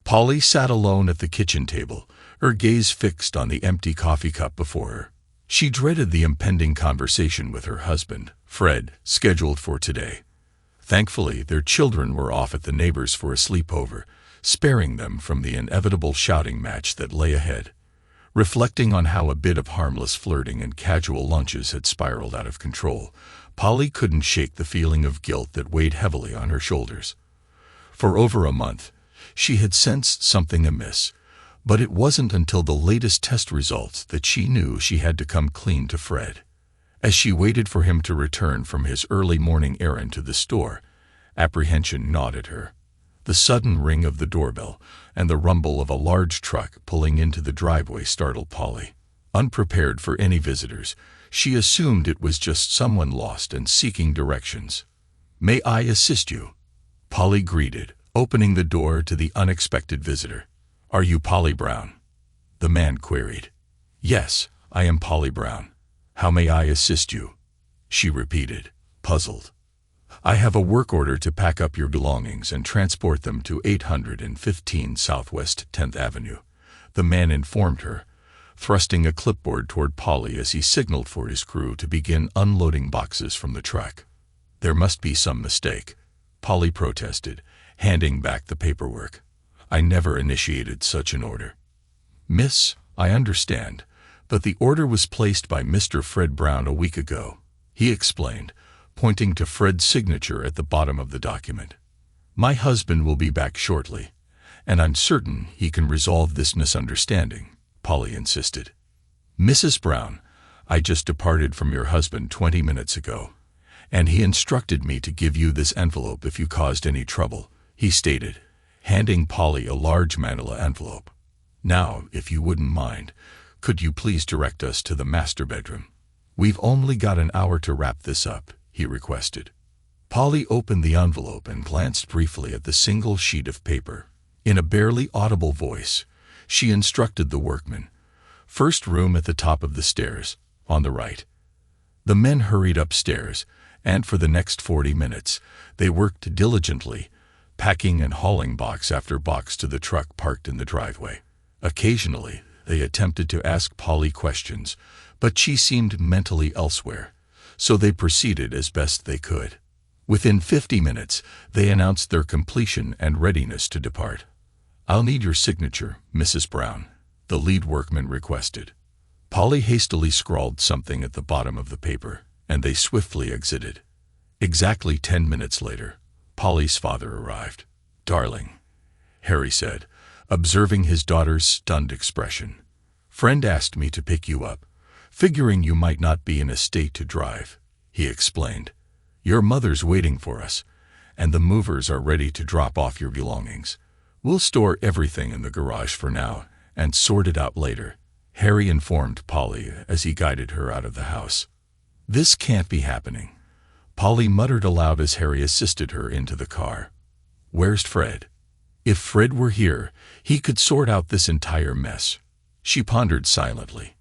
Polly sat alone at the kitchen table, her gaze fixed on the empty coffee cup before her. She dreaded the impending conversation with her husband, Fred, scheduled for today. Thankfully, their children were off at the neighbors for a sleepover, sparing them from the inevitable shouting match that lay ahead. Reflecting on how a bit of harmless flirting and casual lunches had spiraled out of control, Polly couldn't shake the feeling of guilt that weighed heavily on her shoulders. For over a month, she had sensed something amiss, but it wasn't until the latest test results that she knew she had to come clean to Fred. As she waited for him to return from his early morning errand to the store, apprehension gnawed at her. The sudden ring of the doorbell and the rumble of a large truck pulling into the driveway startled Polly. Unprepared for any visitors, she assumed it was just someone lost and seeking directions. "May I assist you?" Polly greeted, opening the door to the unexpected visitor. "Are you Polly Brown?" the man queried. "Yes, I am Polly Brown. How may I assist you?" she repeated, puzzled. "I have a work order to pack up your belongings and transport them to 815 Southwest 10th Avenue, the man informed her, thrusting a clipboard toward Polly as he signaled for his crew to begin unloading boxes from the truck. "There must be some mistake," Polly protested, handing back the paperwork. "I never initiated such an order." "Miss, I understand, but the order was placed by Mr. Fred Brown a week ago," he explained, pointing to Fred's signature at the bottom of the document. "My husband will be back shortly, and I'm certain he can resolve this misunderstanding," Polly insisted. "Mrs. Brown, I just departed from your husband 20 minutes ago, and he instructed me to give you this envelope if you caused any trouble," he stated, handing Polly a large manila envelope. "Now, if you wouldn't mind, could you please direct us to the master bedroom? We've only got an hour to wrap this up," he requested. Polly opened the envelope and glanced briefly at the single sheet of paper. In a barely audible voice, she instructed the workman, "First room at the top of the stairs, on the right." The men hurried upstairs, and for the next 40 minutes, they worked diligently, packing and hauling box after box to the truck parked in the driveway. Occasionally, they attempted to ask Polly questions, but she seemed mentally elsewhere, so they proceeded as best they could. Within 50 minutes, they announced their completion and readiness to depart. "I'll need your signature, Mrs. Brown," the lead workman requested. Polly hastily scrawled something at the bottom of the paper, and they swiftly exited. Exactly 10 minutes later, Polly's father arrived. "Darling," Harry said, observing his daughter's stunned expression, "Friend asked me to pick you up, figuring you might not be in a state to drive," he explained. "Your mother's waiting for us, and the movers are ready to drop off your belongings. We'll store everything in the garage for now and sort it out later," Harry informed Polly as he guided her out of the house. "This can't be happening," Polly muttered aloud as Harry assisted her into the car. "Where's Fred? If Fred were here, he could sort out this entire mess," she pondered silently.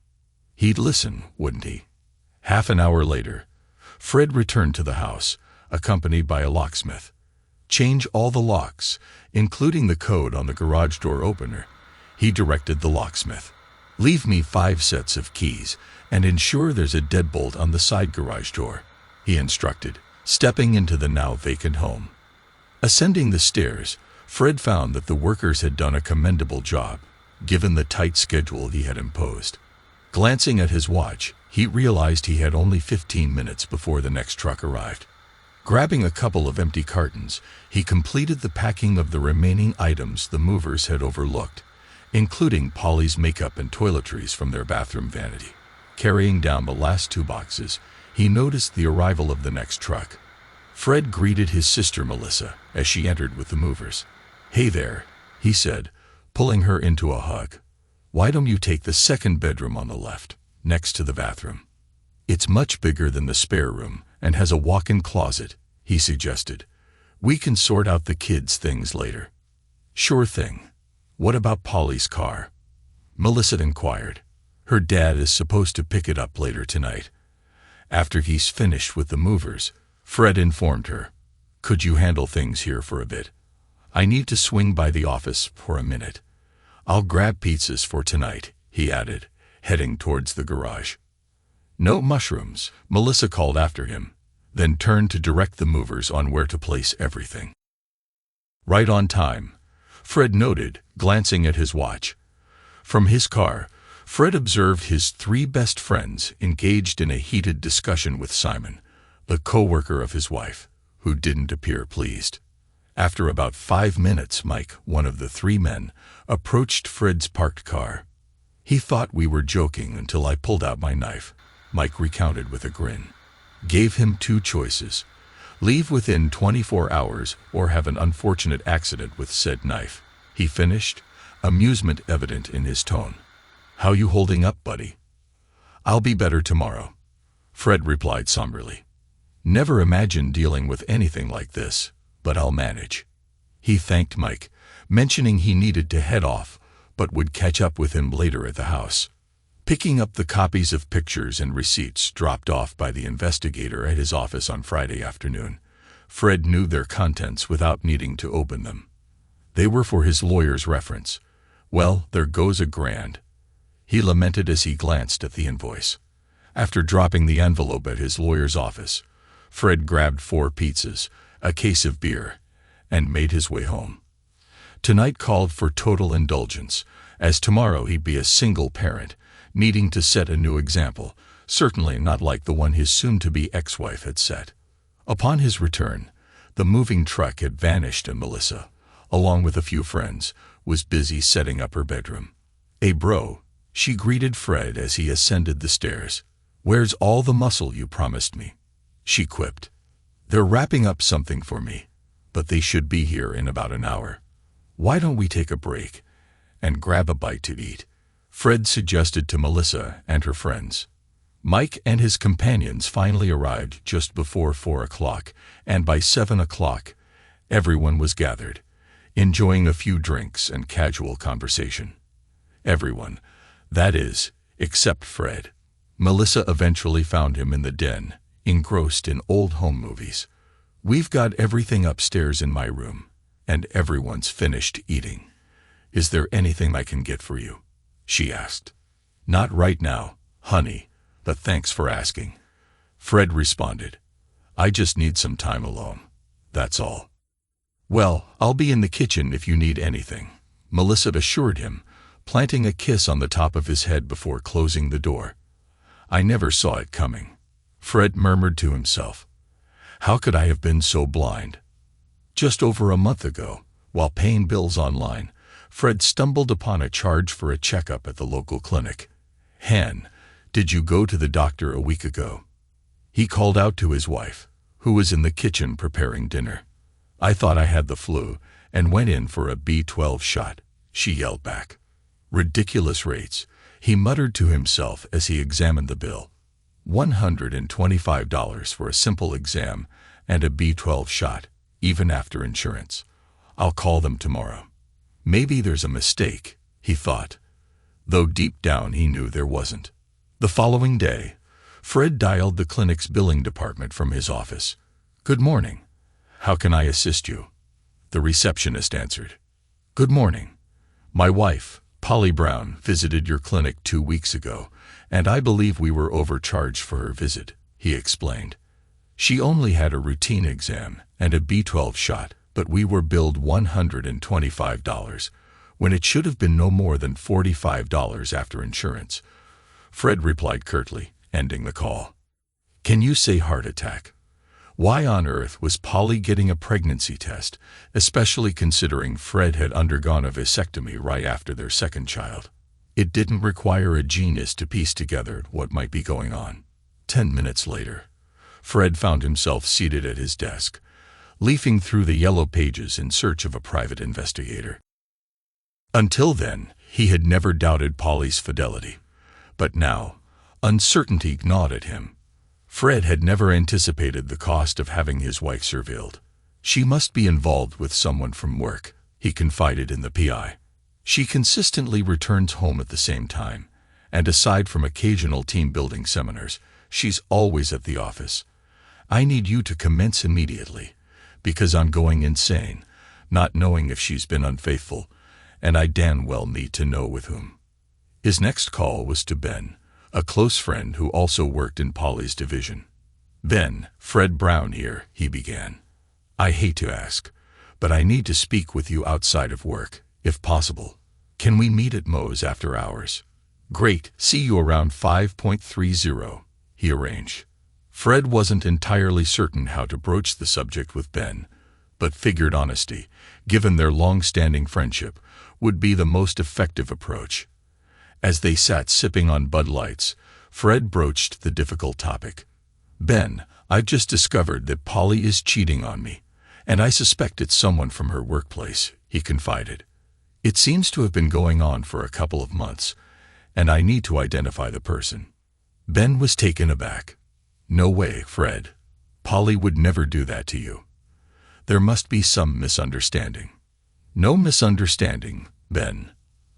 "He'd listen, wouldn't he?" Half an hour later, Fred returned to the house, accompanied by a locksmith. "Change all the locks, including the code on the garage door opener," he directed the locksmith. "Leave me 5 sets of keys, and ensure there's a deadbolt on the side garage door," he instructed, stepping into the now vacant home. Ascending the stairs, Fred found that the workers had done a commendable job, given the tight schedule he had imposed. Glancing at his watch, he realized he had only 15 minutes before the next truck arrived. Grabbing a couple of empty cartons, he completed the packing of the remaining items the movers had overlooked, including Polly's makeup and toiletries from their bathroom vanity. Carrying down the last 2 boxes, he noticed the arrival of the next truck. Fred greeted his sister Melissa as she entered with the movers. "Hey there," he said, pulling her into a hug. "Why don't you take the second bedroom on the left, next to the bathroom? It's much bigger than the spare room and has a walk-in closet," he suggested. "We can sort out the kids' things later." "Sure thing. What about Polly's car?" Melissa inquired. "Her dad is supposed to pick it up later tonight, after he's finished with the movers," Fred informed her. "Could you handle things here for a bit? I need to swing by the office for a minute. I'll grab pizzas for tonight, he added, heading towards the garage. No mushrooms, Melissa called after him, then turned to direct the movers on where to place everything. Right on time, Fred noted, glancing at his watch. From his car, Fred observed his 3 best friends engaged in a heated discussion with Simon, the co-worker of his wife, who didn't appear pleased. After about 5 minutes, Mike, one of the 3 men, approached Fred's parked car. He thought we were joking until I pulled out my knife, Mike recounted with a grin. Gave him 2 choices: leave within 24 hours or have an unfortunate accident with said knife. He finished, amusement evident in his tone. How you holding up, buddy? I'll be better tomorrow, Fred replied somberly. Never imagined dealing with anything like this, but I'll manage. He thanked Mike, mentioning he needed to head off, but would catch up with him later at the house. Picking up the copies of pictures and receipts dropped off by the investigator at his office on Friday afternoon, Fred knew their contents without needing to open them. They were for his lawyer's reference. Well, there goes $1,000. He lamented as he glanced at the invoice. After dropping the envelope at his lawyer's office, Fred grabbed 4 pizzas, a case of beer, and made his way home. Tonight called for total indulgence, as tomorrow he'd be a single parent, needing to set a new example, certainly not like the one his soon-to-be ex-wife had set. Upon his return, the moving truck had vanished and Melissa, along with a few friends, was busy setting up her bedroom. "Hey bro," she greeted Fred as he ascended the stairs. "Where's all the muscle you promised me?" she quipped. "They're wrapping up something for me, but they should be here in about an hour. Why don't we take a break and grab a bite to eat?" Fred suggested to Melissa and her friends. Mike and his companions finally arrived just before 4 o'clock, and by 7 o'clock, everyone was gathered, enjoying a few drinks and casual conversation. Everyone, that is, except Fred. Melissa eventually found him in the den, engrossed in old home movies. "We've got everything upstairs in my room, and everyone's finished eating. Is there anything I can get for you?" she asked. "Not right now, honey, but thanks for asking," Fred responded. "I just need some time alone, that's all." "Well, I'll be in the kitchen if you need anything," Melissa assured him, planting a kiss on the top of his head before closing the door. "I never saw it coming," Fred murmured to himself. "How could I have been so blind?" Just over a month ago, while paying bills online, Fred stumbled upon a charge for a checkup at the local clinic. "Han, did you go to the doctor a week ago?" He called out to his wife, who was in the kitchen preparing dinner. "I thought I had the flu and went in for a B12 shot," she yelled back. "Ridiculous rates," he muttered to himself as he examined the bill. $125 for a simple exam and a B12 shot, even after insurance. "I'll call them tomorrow. Maybe there's a mistake," he thought, though deep down he knew there wasn't. The following day, Fred dialed the clinic's billing department from his office. "Good morning. How can I assist you?" The receptionist answered. "Good morning. My wife, Polly Brown, visited your clinic 2 weeks ago, and I believe we were overcharged for her visit," he explained. "She only had a routine exam and a B12 shot, but we were billed $125, when it should have been no more than $45 after insurance," Fred replied curtly, ending the call. "Can you say heart attack? Why on earth was Polly getting a pregnancy test, especially considering Fred had undergone a vasectomy right after their second child? It didn't require a genius to piece together what might be going on." 10 minutes later, Fred found himself seated at his desk, leafing through the yellow pages in search of a private investigator. Until then, he had never doubted Polly's fidelity, but now, uncertainty gnawed at him. Fred had never anticipated the cost of having his wife surveilled. "She must be involved with someone from work," he confided in the PI. "She consistently returns home at the same time, and aside from occasional team-building seminars, she's always at the office. I need you to commence immediately, because I'm going insane, not knowing if she's been unfaithful, and I damn well need to know with whom. His next call was to Ben, a close friend who also worked in Polly's division. Ben, Fred Brown here, he began. I hate to ask, but I need to speak with you outside of work, if possible. Can we meet at Moe's after hours? Great, see you around 5:30, he arranged. Fred wasn't entirely certain how to broach the subject with Ben, but figured honesty, given their long-standing friendship, would be the most effective approach. As they sat sipping on Bud Lights, Fred broached the difficult topic. Ben, I've just discovered that Polly is cheating on me, and I suspect it's someone from her workplace, he confided. It seems to have been going on for a couple of months, and I need to identify the person. Ben was taken aback. No way, Fred. Polly would never do that to you. There must be some misunderstanding. No misunderstanding, Ben.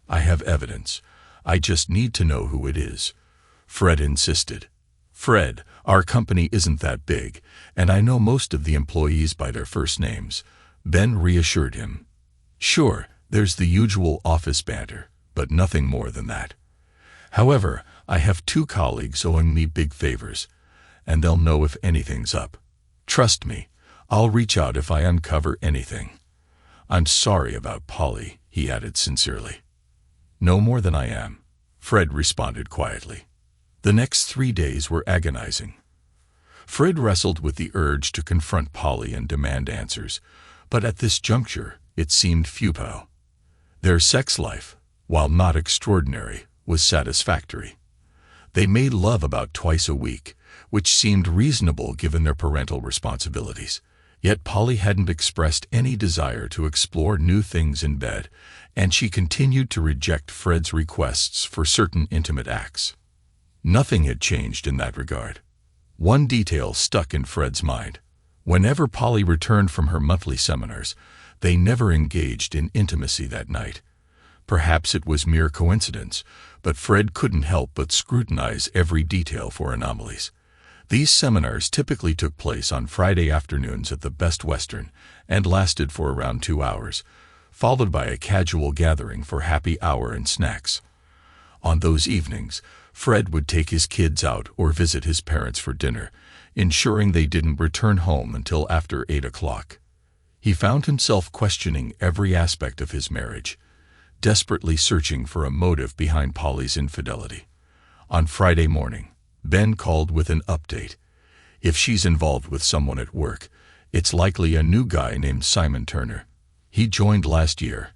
I have evidence. I just need to know who it is, Fred insisted. Fred, our company isn't that big, and I know most of the employees by their first names, Ben reassured him. Sure, there's the usual office banter, but nothing more than that. However, I have 2 colleagues owing me big favors, and they'll know if anything's up. Trust me, I'll reach out if I uncover anything. I'm sorry about Polly, he added sincerely. No more than I am, Fred responded quietly. The next 3 days were agonizing. Fred wrestled with the urge to confront Polly and demand answers, but at this juncture it seemed futile. Their sex life, while not extraordinary, was satisfactory. They made love about twice a week, which seemed reasonable given their parental responsibilities. Yet Polly hadn't expressed any desire to explore new things in bed, and she continued to reject Fred's requests for certain intimate acts. Nothing had changed in that regard. One detail stuck in Fred's mind. Whenever Polly returned from her monthly seminars, they never engaged in intimacy that night. Perhaps it was mere coincidence, but Fred couldn't help but scrutinize every detail for anomalies. These seminars typically took place on Friday afternoons at the Best Western and lasted for around 2 hours, followed by a casual gathering for happy hour and snacks. On those evenings, Fred would take his kids out or visit his parents for dinner, ensuring they didn't return home until after 8 o'clock. He found himself questioning every aspect of his marriage, desperately searching for a motive behind Polly's infidelity. On Friday morning, Ben called with an update. If she's involved with someone at work, it's likely a new guy named Simon Turner. He joined last year,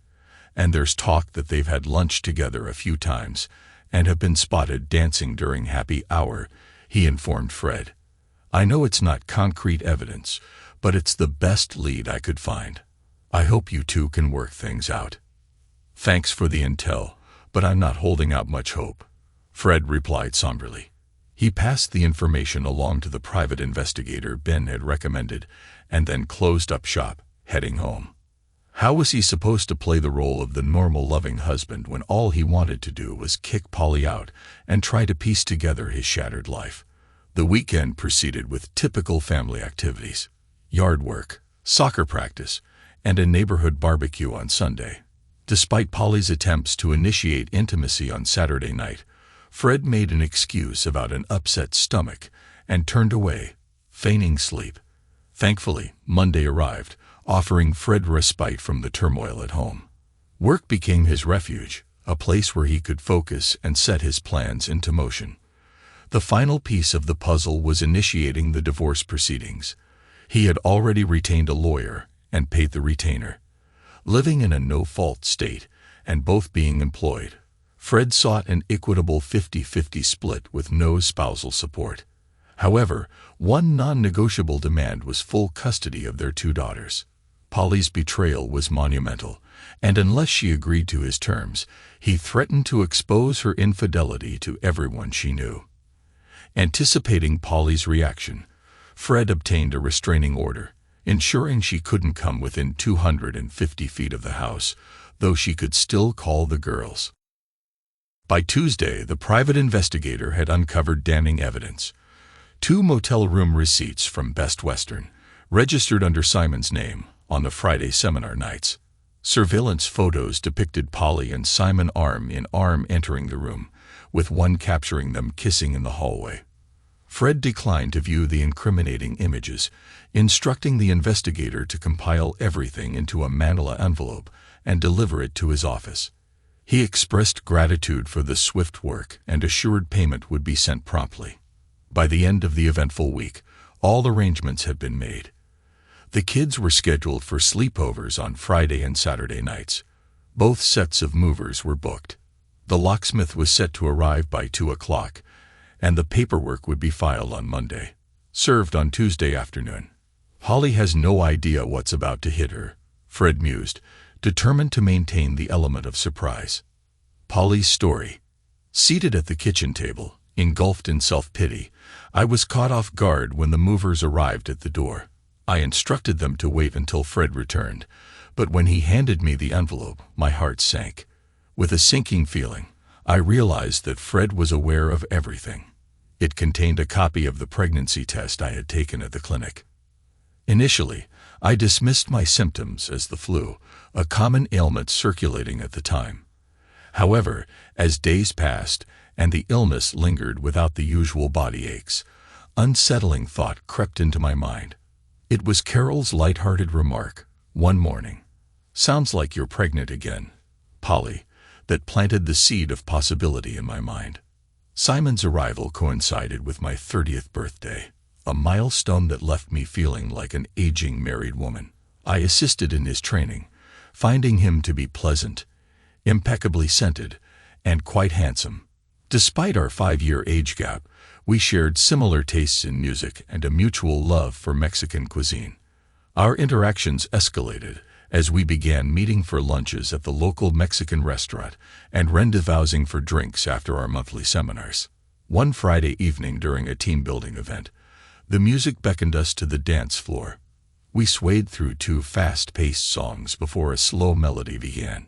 and there's talk that they've had lunch together a few times and have been spotted dancing during happy hour, he informed Fred. I know it's not concrete evidence, but it's the best lead I could find. I hope you two can work things out. Thanks for the intel, but I'm not holding out much hope, Fred replied somberly. He passed the information along to the private investigator Ben had recommended and then closed up shop, heading home. How was he supposed to play the role of the normal loving husband when all he wanted to do was kick Polly out and try to piece together his shattered life? The weekend proceeded with typical family activities: yard work, soccer practice, and a neighborhood barbecue on Sunday. Despite Polly's attempts to initiate intimacy on Saturday night, Fred made an excuse about an upset stomach and turned away, feigning sleep. Thankfully, Monday arrived, offering Fred respite from the turmoil at home. Work became his refuge, a place where he could focus and set his plans into motion. The final piece of the puzzle was initiating the divorce proceedings. He had already retained a lawyer and paid the retainer. Living in a no-fault state and both being employed, Fred sought an equitable 50-50 split with no spousal support. However, one non-negotiable demand was full custody of their 2 daughters. Polly's betrayal was monumental, and unless she agreed to his terms, he threatened to expose her infidelity to everyone she knew. Anticipating Polly's reaction, Fred obtained a restraining order, ensuring she couldn't come within 250 feet of the house, though she could still call the girls. By Tuesday, the private investigator had uncovered damning evidence. 2 motel room receipts from Best Western, registered under Simon's name, On the Friday seminar nights, surveillance photos depicted Polly and Simon arm in arm entering the room, with one capturing them kissing in the hallway. Fred declined to view the incriminating images, instructing the investigator to compile everything into a manila envelope and deliver it to his office. He expressed gratitude for the swift work and assured payment would be sent promptly. By the end of the eventful week, all arrangements had been made. The kids were scheduled for sleepovers on Friday and Saturday nights. Both sets of movers were booked. The locksmith was set to arrive by 2 o'clock, and the paperwork would be filed on Monday, served on Tuesday afternoon. Holly has no idea what's about to hit her, Fred mused, determined to maintain the element of surprise. Polly's story. Seated at the kitchen table, engulfed in self-pity, I was caught off guard when the movers arrived at the door. I instructed them to wait until Fred returned, but when he handed me the envelope, my heart sank. With a sinking feeling, I realized that Fred was aware of everything. It contained a copy of the pregnancy test I had taken at the clinic. Initially, I dismissed my symptoms as the flu, a common ailment circulating at the time. However, as days passed and the illness lingered without the usual body aches, unsettling thought crept into my mind. It was Carol's light-hearted remark, one morning, "Sounds like you're pregnant again, Polly," that planted the seed of possibility in my mind. Simon's arrival coincided with my 30th birthday, a milestone that left me feeling like an aging married woman. I assisted in his training, finding him to be pleasant, impeccably scented, and quite handsome. Despite our 5-year age gap, we shared similar tastes in music and a mutual love for Mexican cuisine. Our interactions escalated as we began meeting for lunches at the local Mexican restaurant and rendezvousing for drinks after our monthly seminars. One Friday evening during a team-building event, the music beckoned us to the dance floor. We swayed through 2 fast-paced songs before a slow melody began.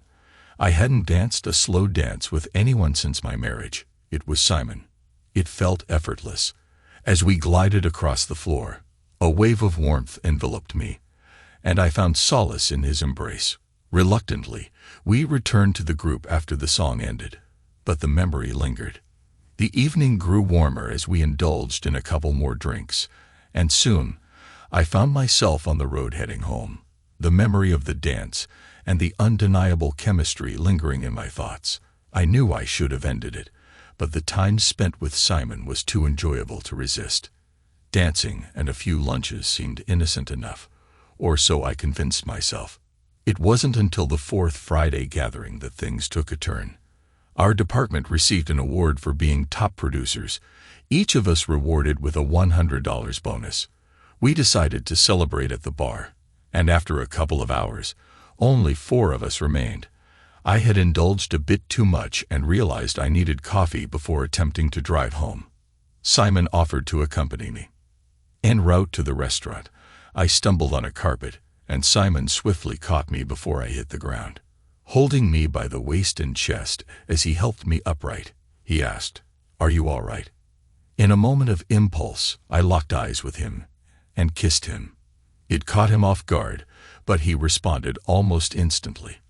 I hadn't danced a slow dance with anyone since my marriage. It was Simon. It felt effortless. As we glided across the floor, a wave of warmth enveloped me, and I found solace in his embrace. Reluctantly, we returned to the group after the song ended, but the memory lingered. The evening grew warmer as we indulged in a couple more drinks, and soon I found myself on the road heading home, the memory of the dance and the undeniable chemistry lingering in my thoughts. I knew I should have ended it, but the time spent with Simon was too enjoyable to resist. Dancing and a few lunches seemed innocent enough, or so I convinced myself. It wasn't until the 4th Friday gathering that things took a turn. Our department received an award for being top producers, each of us rewarded with a $100 bonus. We decided to celebrate at the bar, and after a couple of hours, only 4 of us remained. I had indulged a bit too much and realized I needed coffee before attempting to drive home. Simon offered to accompany me. En route to the restaurant, I stumbled on a carpet, and Simon swiftly caught me before I hit the ground. Holding me by the waist and chest as he helped me upright, he asked, "Are you all right?" In a moment of impulse, I locked eyes with him and kissed him. It caught him off guard, but he responded almost instantly.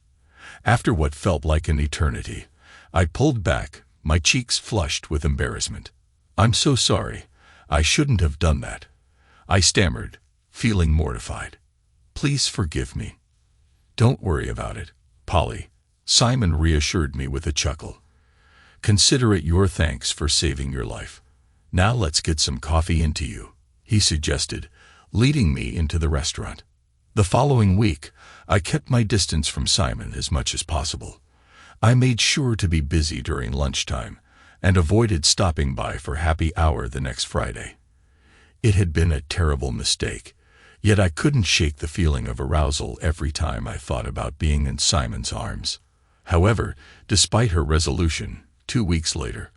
After what felt like an eternity, I pulled back, my cheeks flushed with embarrassment. "I'm so sorry. I shouldn't have done that," I stammered, feeling mortified. "Please forgive me." "Don't worry about it, Polly," Simon reassured me with a chuckle. "Consider it your thanks for saving your life. Now let's get some coffee into you," he suggested, leading me into the restaurant. The following week, I kept my distance from Simon as much as possible. I made sure to be busy during lunchtime and avoided stopping by for happy hour the next Friday. It had been a terrible mistake, yet I couldn't shake the feeling of arousal every time I thought about being in Simon's arms. However, despite her resolution, 2 weeks later,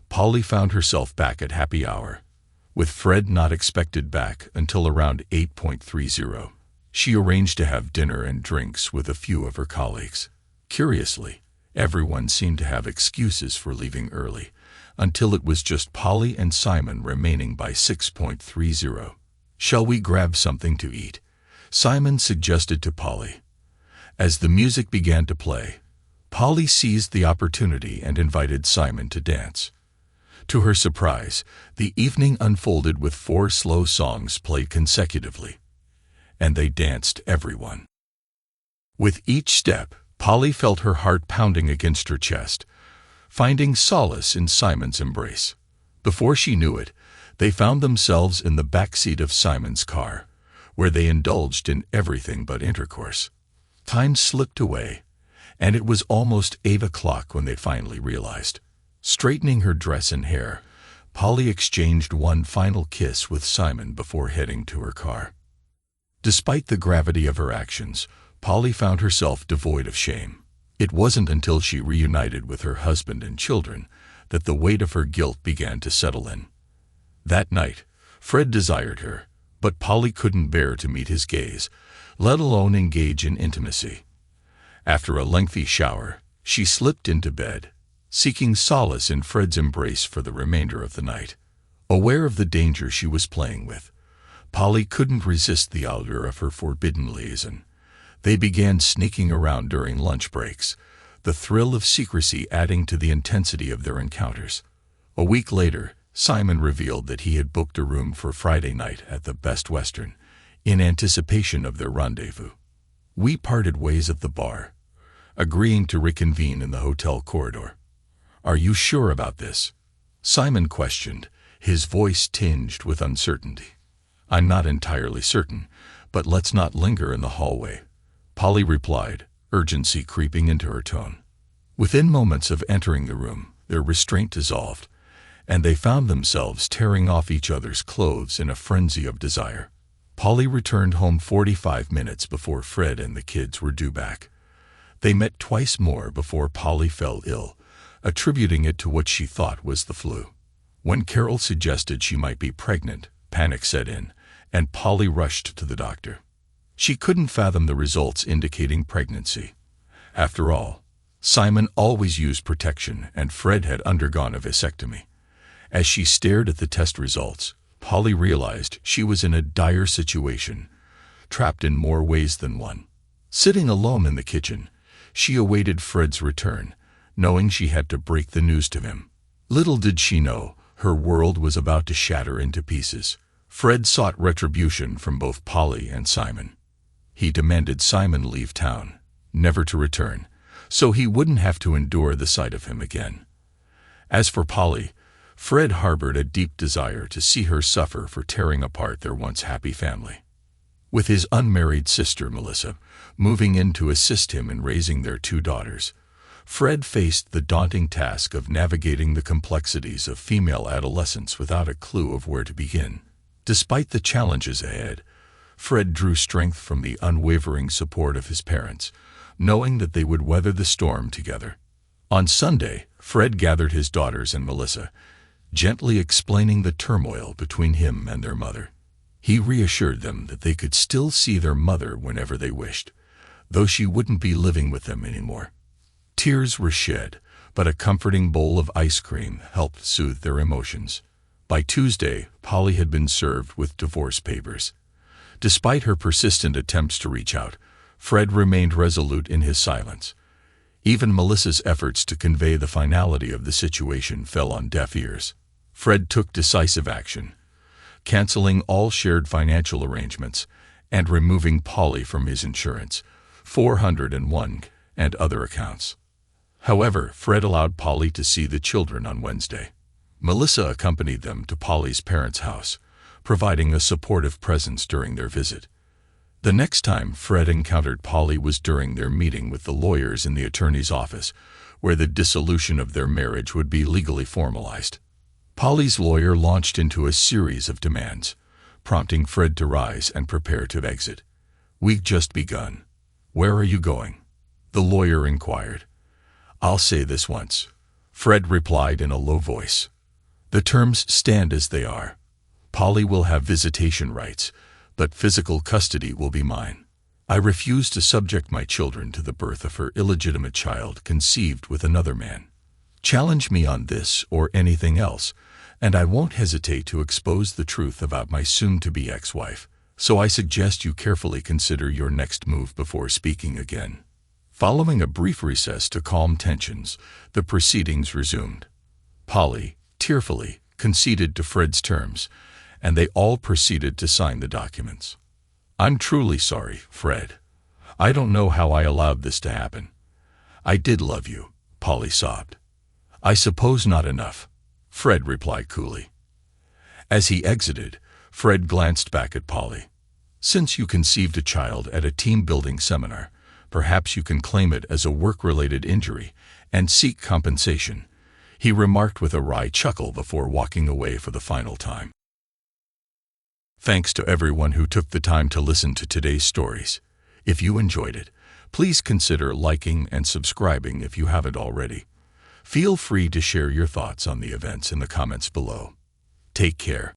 Polly found herself back at happy hour, with Fred not expected back until around 8:30. She arranged to have dinner and drinks with a few of her colleagues. Curiously, everyone seemed to have excuses for leaving early, until it was just Polly and Simon remaining by 6:30. "Shall we grab something to eat?" Simon suggested to Polly. As the music began to play, Polly seized the opportunity and invited Simon to dance. To her surprise, the evening unfolded with 4 slow songs played consecutively, and they danced everyone. With each step, Polly felt her heart pounding against her chest, finding solace in Simon's embrace. Before she knew it, they found themselves in the back seat of Simon's car, where they indulged in everything but intercourse. Time slipped away, and it was almost 8 o'clock when they finally realized. Straightening her dress and hair, Polly exchanged one final kiss with Simon before heading to her car. Despite the gravity of her actions, Polly found herself devoid of shame. It wasn't until she reunited with her husband and children that the weight of her guilt began to settle in. That night, Fred desired her, but Polly couldn't bear to meet his gaze, let alone engage in intimacy. After a lengthy shower, she slipped into bed, seeking solace in Fred's embrace for the remainder of the night. Aware of the danger she was playing with, Polly couldn't resist the allure of her forbidden liaison. They began sneaking around during lunch breaks, the thrill of secrecy adding to the intensity of their encounters. A week later, Simon revealed that he had booked a room for Friday night at the Best Western, in anticipation of their rendezvous. We parted ways at the bar, agreeing to reconvene in the hotel corridor. "Are you sure about this?" Simon questioned, his voice tinged with uncertainty. "I'm not entirely certain, but let's not linger in the hallway," Polly replied, urgency creeping into her tone. Within moments of entering the room, their restraint dissolved, and they found themselves tearing off each other's clothes in a frenzy of desire. Polly returned home 45 minutes before Fred and the kids were due back. They met twice more before Polly fell ill, attributing it to what she thought was the flu. When Carol suggested she might be pregnant, panic set in, and Polly rushed to the doctor. She couldn't fathom the results indicating pregnancy. After all, Simon always used protection and Fred had undergone a vasectomy. As she stared at the test results, Polly realized she was in a dire situation, trapped in more ways than one. Sitting alone in the kitchen, she awaited Fred's return, knowing she had to break the news to him. Little did she know, her world was about to shatter into pieces. Fred sought retribution from both Polly and Simon. He demanded Simon leave town, never to return, so he wouldn't have to endure the sight of him again. As for Polly, Fred harbored a deep desire to see her suffer for tearing apart their once happy family. With his unmarried sister, Melissa, moving in to assist him in raising their 2 daughters, Fred faced the daunting task of navigating the complexities of female adolescence without a clue of where to begin. Despite the challenges ahead, Fred drew strength from the unwavering support of his parents, knowing that they would weather the storm together. On Sunday, Fred gathered his daughters and Melissa, gently explaining the turmoil between him and their mother. He reassured them that they could still see their mother whenever they wished, though she wouldn't be living with them anymore. Tears were shed, but a comforting bowl of ice cream helped soothe their emotions. By Tuesday, Polly had been served with divorce papers. Despite her persistent attempts to reach out, Fred remained resolute in his silence. Even Melissa's efforts to convey the finality of the situation fell on deaf ears. Fred took decisive action, canceling all shared financial arrangements and removing Polly from his insurance, 401, and other accounts. However, Fred allowed Polly to see the children on Wednesday. Melissa accompanied them to Polly's parents' house, providing a supportive presence during their visit. The next time Fred encountered Polly was during their meeting with the lawyers in the attorney's office, where the dissolution of their marriage would be legally formalized. Polly's lawyer launched into a series of demands, prompting Fred to rise and prepare to exit. "We've just begun. Where are you going?" the lawyer inquired. "I'll say this once," Fred replied in a low voice. "The terms stand as they are. Polly will have visitation rights, but physical custody will be mine. I refuse to subject my children to the birth of her illegitimate child conceived with another man. Challenge me on this or anything else, and I won't hesitate to expose the truth about my soon-to-be ex-wife," so I suggest you carefully consider your next move before speaking again. Following a brief recess to calm tensions, the proceedings resumed. Polly, tearfully, conceded to Fred's terms, and they all proceeded to sign the documents. "I'm truly sorry, Fred. I don't know how I allowed this to happen. I did love you," Polly sobbed. "I suppose not enough," Fred replied coolly. As he exited, Fred glanced back at Polly. "Since you conceived a child at a team-building seminar, perhaps you can claim it as a work-related injury and seek compensation," he remarked with a wry chuckle before walking away for the final time. Thanks to everyone who took the time to listen to today's stories. If you enjoyed it, please consider liking and subscribing if you haven't already. Feel free to share your thoughts on the events in the comments below. Take care.